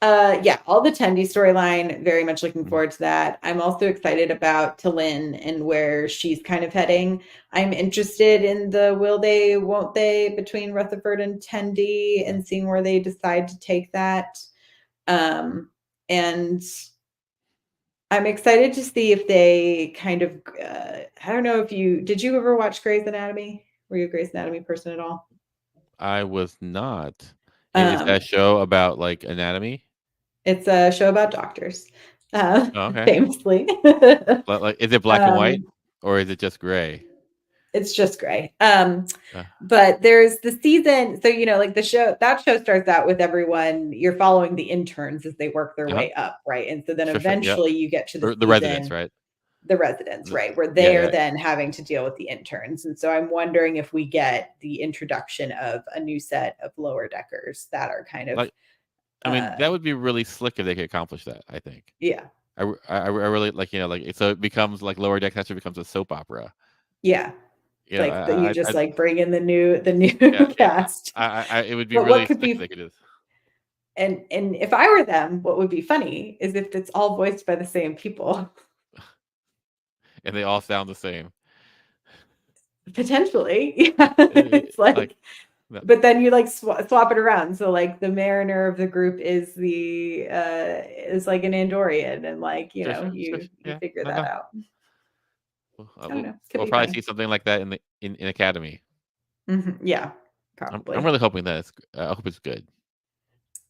[SPEAKER 1] Yeah, all the Tendi storyline, very much looking
[SPEAKER 2] Mhm.
[SPEAKER 1] forward to that. I'm also excited about T'Lyn and where she's kind of heading. I'm interested in the will they, won't they between Rutherford and Tendi and seeing where they decide to take that. And I'm excited to see if they kind of, I don't know if did you ever watch Grey's Anatomy? Were you a Grey's Anatomy person at all?
[SPEAKER 2] I was not. Is that
[SPEAKER 1] Um,
[SPEAKER 2] a show about like anatomy?
[SPEAKER 1] it's a show about doctors,
[SPEAKER 2] Oh, okay.
[SPEAKER 1] famously.
[SPEAKER 2] Like, is it black and white
[SPEAKER 1] um,
[SPEAKER 2] or is it just gray?
[SPEAKER 1] it's just gray.
[SPEAKER 2] Uh,
[SPEAKER 1] But there's the season, so like that show starts out with everyone, you're following the interns as they work their
[SPEAKER 2] uh-huh.
[SPEAKER 1] way up, right? And so then
[SPEAKER 2] Sure, sure. Yeah.
[SPEAKER 1] eventually you get to the
[SPEAKER 2] The residents,
[SPEAKER 1] season,
[SPEAKER 2] right?
[SPEAKER 1] the residents,
[SPEAKER 2] The,
[SPEAKER 1] right? Where
[SPEAKER 2] yeah,
[SPEAKER 1] they're
[SPEAKER 2] yeah.
[SPEAKER 1] then having to deal with the interns. And so I'm wondering if we get the introduction of a new set of lower deckers that are kind of
[SPEAKER 2] Like, I mean,
[SPEAKER 1] uh
[SPEAKER 2] that would be really slick if they could accomplish that. I think.
[SPEAKER 1] yeah,
[SPEAKER 2] I really like like so it becomes like Lower Decks actually becomes a soap opera.
[SPEAKER 1] yeah. Like that you just
[SPEAKER 2] I
[SPEAKER 1] like bring in the new
[SPEAKER 2] yeah, yeah.
[SPEAKER 1] cast.
[SPEAKER 2] It would be
[SPEAKER 1] But what
[SPEAKER 2] really
[SPEAKER 1] could
[SPEAKER 2] slick if they
[SPEAKER 1] be
[SPEAKER 2] could just
[SPEAKER 1] and if I were them, what would be funny is if it's all voiced by the same people.
[SPEAKER 2] and they all sound the same.
[SPEAKER 1] Potentially. Yeah. It's
[SPEAKER 2] Like
[SPEAKER 1] like,
[SPEAKER 2] no,
[SPEAKER 1] but then you like swap it around. So like the Mariner of the group is like an Andorian, and like,
[SPEAKER 2] sure, sure, sure,
[SPEAKER 1] you
[SPEAKER 2] yeah,
[SPEAKER 1] figure
[SPEAKER 2] no,
[SPEAKER 1] that
[SPEAKER 2] no.
[SPEAKER 1] out. I don't know. Could
[SPEAKER 2] We'll
[SPEAKER 1] be
[SPEAKER 2] probably
[SPEAKER 1] funny.
[SPEAKER 2] see something like that in the in Academy.
[SPEAKER 1] Yeah,
[SPEAKER 2] I'm
[SPEAKER 1] probably.
[SPEAKER 2] really hoping that I hope it's good.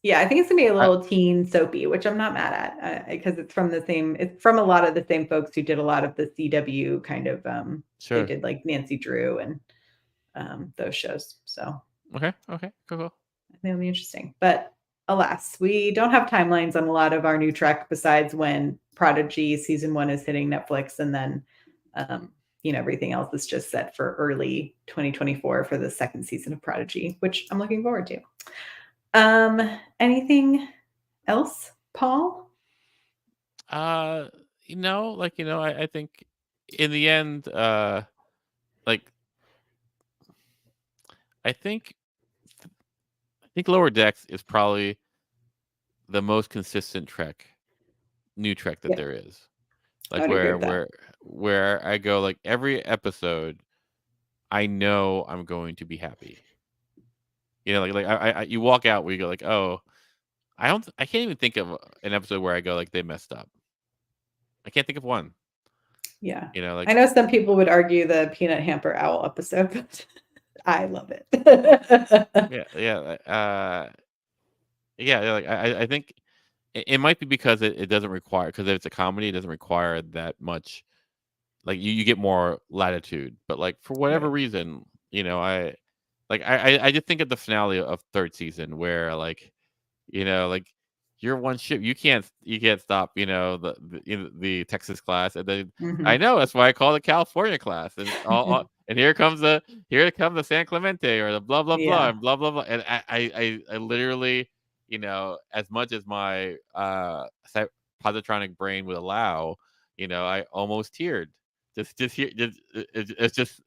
[SPEAKER 1] Yeah, I think it's gonna be a
[SPEAKER 2] I,
[SPEAKER 1] little teen soapy, which I'm not mad at because it's from a lot of the same folks who did a lot of the CW kind of they
[SPEAKER 2] sure.
[SPEAKER 1] did like Nancy Drew and those shows. So
[SPEAKER 2] Okay. Okay. Cool. Cool.
[SPEAKER 1] I think it'll be interesting. But alas, we don't have timelines on a lot of our new Trek besides when Prodigy season 1 is hitting Netflix and then everything else is just set for early 2024 for the second season of Prodigy, which I'm looking forward to. Anything else, Paul?
[SPEAKER 2] I think in the end, like I think Lower Decks is probably the most consistent new Trek that
[SPEAKER 1] Yeah,
[SPEAKER 2] there is.
[SPEAKER 1] I
[SPEAKER 2] Like
[SPEAKER 1] would agree with that.
[SPEAKER 2] where I go, like every episode, I know I'm going to be happy. You walk out where you go like, oh, I can't even think of an episode where I go like they messed up. I can't think of one.
[SPEAKER 1] Yeah.
[SPEAKER 2] Like
[SPEAKER 1] I know some people would argue the Peanut Hamper Owl episode, but I love it.
[SPEAKER 2] yeah, yeah, yeah. Like I think it might be because it doesn't require, because if it's a comedy, it doesn't require that much. Like you get more latitude, but like for whatever
[SPEAKER 1] Right.
[SPEAKER 2] reason, I just think of the finale of third season where like you're one ship, you can't stop the Texas class, and then I
[SPEAKER 1] Mhm.
[SPEAKER 2] know that's why I call it California class, and and here comes the San Clemente or the blah blah blah
[SPEAKER 1] Yeah.
[SPEAKER 2] and blah blah blah, and I literally, as much as my positronic brain would allow, I almost teared. It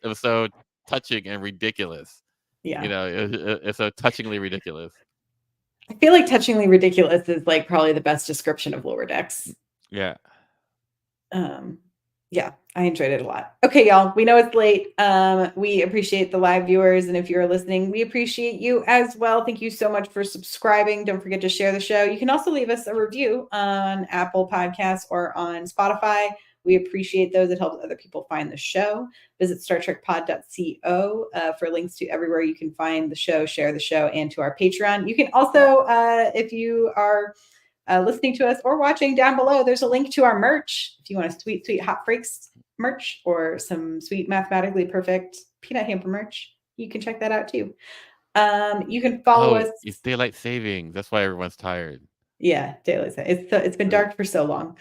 [SPEAKER 2] was so touching and ridiculous.
[SPEAKER 1] Yeah.
[SPEAKER 2] It's so touchingly ridiculous.
[SPEAKER 1] I feel like touchingly ridiculous is like probably the best description of Lower Decks.
[SPEAKER 2] Yeah.
[SPEAKER 1] Um, yeah, I enjoyed it a lot. Okay, y'all, we know it's late. We appreciate the live viewers, and if you're listening, we appreciate you as well. Thank you so much for subscribing. Don't forget to share the show. You can also leave us a review on Apple Podcasts or on Spotify. We appreciate those. It helps other people find the show. Visit StarTrekPod.co for links to everywhere you can find the show, share the show, and to our Patreon. You can also, if you are listening to us or watching, down below, there's a link to our merch. If you want a sweet, sweet Hot Freaks merch or some sweet mathematically perfect peanut hamper merch, you can check that out too. You can follow
[SPEAKER 2] Oh,
[SPEAKER 1] us.
[SPEAKER 2] it's daylight savings. That's why everyone's tired.
[SPEAKER 1] Yeah, daily. It's been dark for so long.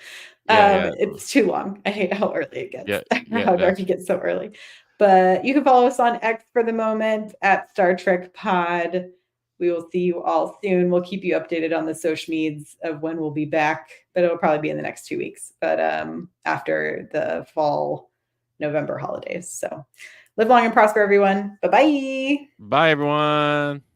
[SPEAKER 2] Yeah, yeah,
[SPEAKER 1] It's too long. I hate how early it gets,
[SPEAKER 2] yeah, yeah.
[SPEAKER 1] how dark
[SPEAKER 2] That's
[SPEAKER 1] it gets so early. But you can follow us on X for the moment at Star Trek Pod. We will see you all soon. We'll keep you updated on the social medias of when we'll be back, but it'll probably be in the next 2 weeks. But after the fall November holidays. So live long and prosper, everyone. Bye bye.
[SPEAKER 2] Bye, everyone.